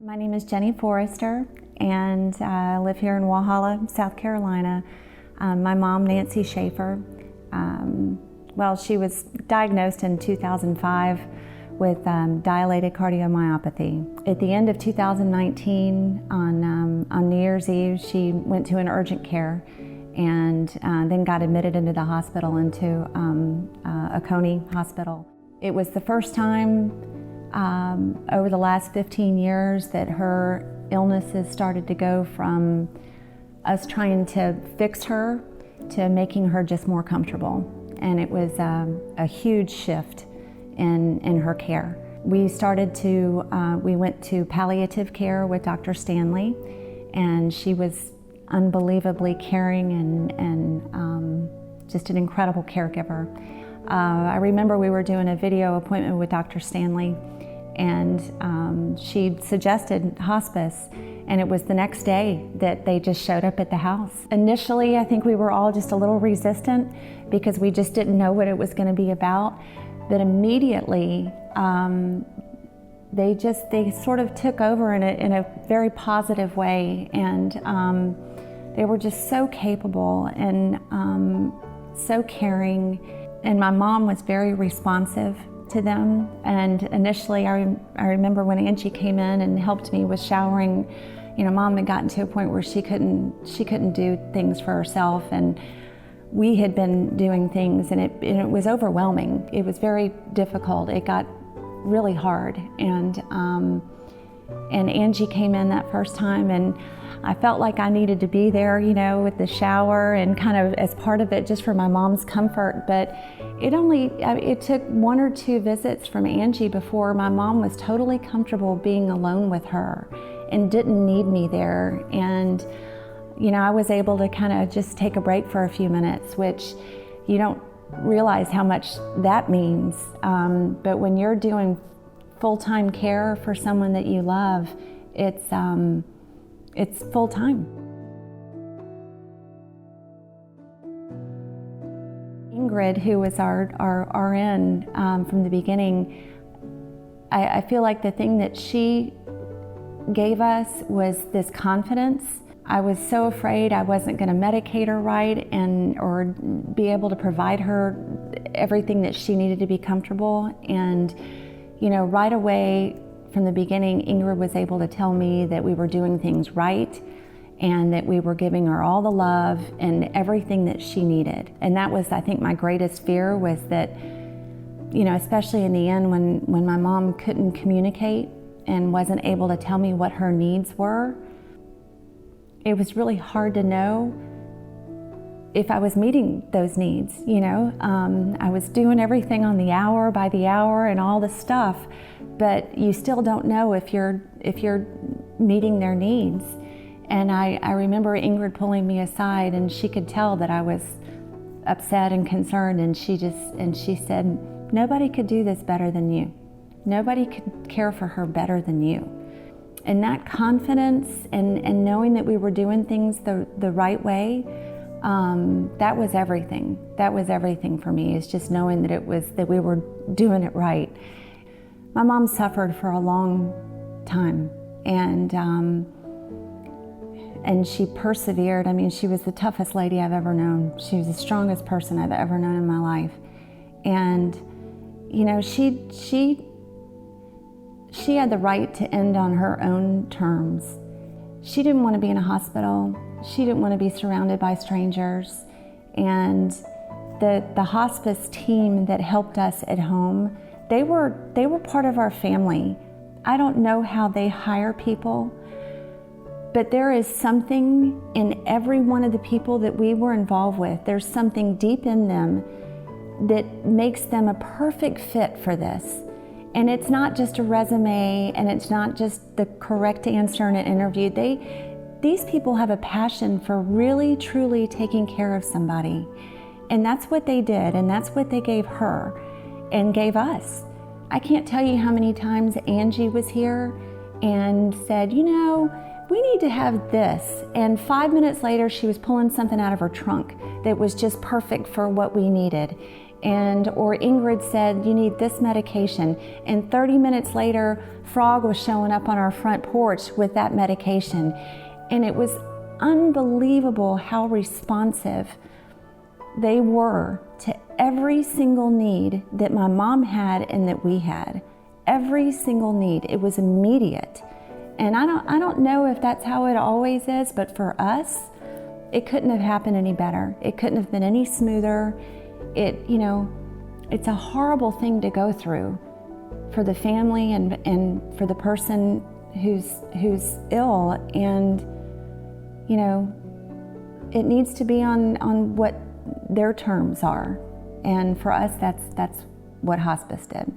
My name is Jenny Forrester, and I live here in Walhalla, South Carolina. My mom, Nancy Schaefer, she was diagnosed in 2005 with dilated cardiomyopathy. At the end of 2019, on New Year's Eve, she went to an urgent care and then got admitted into the hospital, into Oconee Hospital. It was the first time over the last 15 years that her illnesses started to go from us trying to fix her to making her just more comfortable. And it was a huge shift in her care. We went to palliative care with Dr. Stanley, and she was unbelievably caring and just an incredible caregiver. I remember we were doing a video appointment with Dr. Stanley, and she suggested hospice, and it was the next day that they just showed up at the house. Initially, I think we were all just a little resistant because we just didn't know what it was going to be about, but immediately they sort of took over in a very positive way, and they were just so capable and so caring, and my mom was very responsive to them. And initially, I remember when Angie came in and helped me with showering, Mom had gotten to a point where she couldn't do things for herself, and we had been doing things, and it was overwhelming. It was very difficult. It got really hard, and Angie came in that first time, and I felt like I needed to be there, with the shower and kind of as part of it just for my mom's comfort. But it took 1 or 2 visits from Angie before my mom was totally comfortable being alone with her and didn't need me there. And, I was able to kind of just take a break for a few minutes, which you don't realize how much that means. But when you're doing full-time care for someone that you love, it's full-time. Ingrid, who was our RN from the beginning, I feel like the thing that she gave us was this confidence. I was so afraid I wasn't going to medicate her right or be able to provide her everything that she needed to be comfortable. And right away from the beginning, Ingrid was able to tell me that we were doing things right and that we were giving her all the love and everything that she needed. And that was, I think, my greatest fear, was that, especially in the end when my mom couldn't communicate and wasn't able to tell me what her needs were, it was really hard to know if I was meeting those needs. I was doing everything on the hour by the hour and all the stuff, but you still don't know if you're meeting their needs. And I remember Ingrid pulling me aside, and she could tell that I was upset and concerned, and she said, "Nobody could do this better than you. Nobody could care for her better than you." And that confidence and knowing that we were doing things the right way, that was everything. That was everything for me, is just knowing that we were doing it right. My mom suffered for a long time, and she persevered. I mean, she was the toughest lady I've ever known. She was the strongest person I've ever known in my life. And she had the right to end on her own terms. She didn't want to be in a hospital. She didn't want to be surrounded by strangers. And the hospice team that helped us at home, they were part of our family. I don't know how they hire people, but there is something in every one of the people that we were involved with. There's something deep in them that makes them a perfect fit for this. And it's not just a resume, and it's not just the correct answer in an interview. These people have a passion for really, truly taking care of somebody. And that's what they did, and that's what they gave her and gave us. I can't tell you how many times Angie was here and said, we need to have this. And 5 minutes later, she was pulling something out of her trunk that was just perfect for what we needed. or Ingrid said, you need this medication. And 30 minutes later, Frog was showing up on our front porch with that medication. And it was unbelievable how responsive they were to every single need that my mom had and that we had. Every single need. It was immediate. And I don't know if that's how it always is, but for us, it couldn't have happened any better. It couldn't have been any smoother. It's a horrible thing to go through for the family and for the person who's ill, and it needs to be on what their terms are. And for us, that's what hospice did.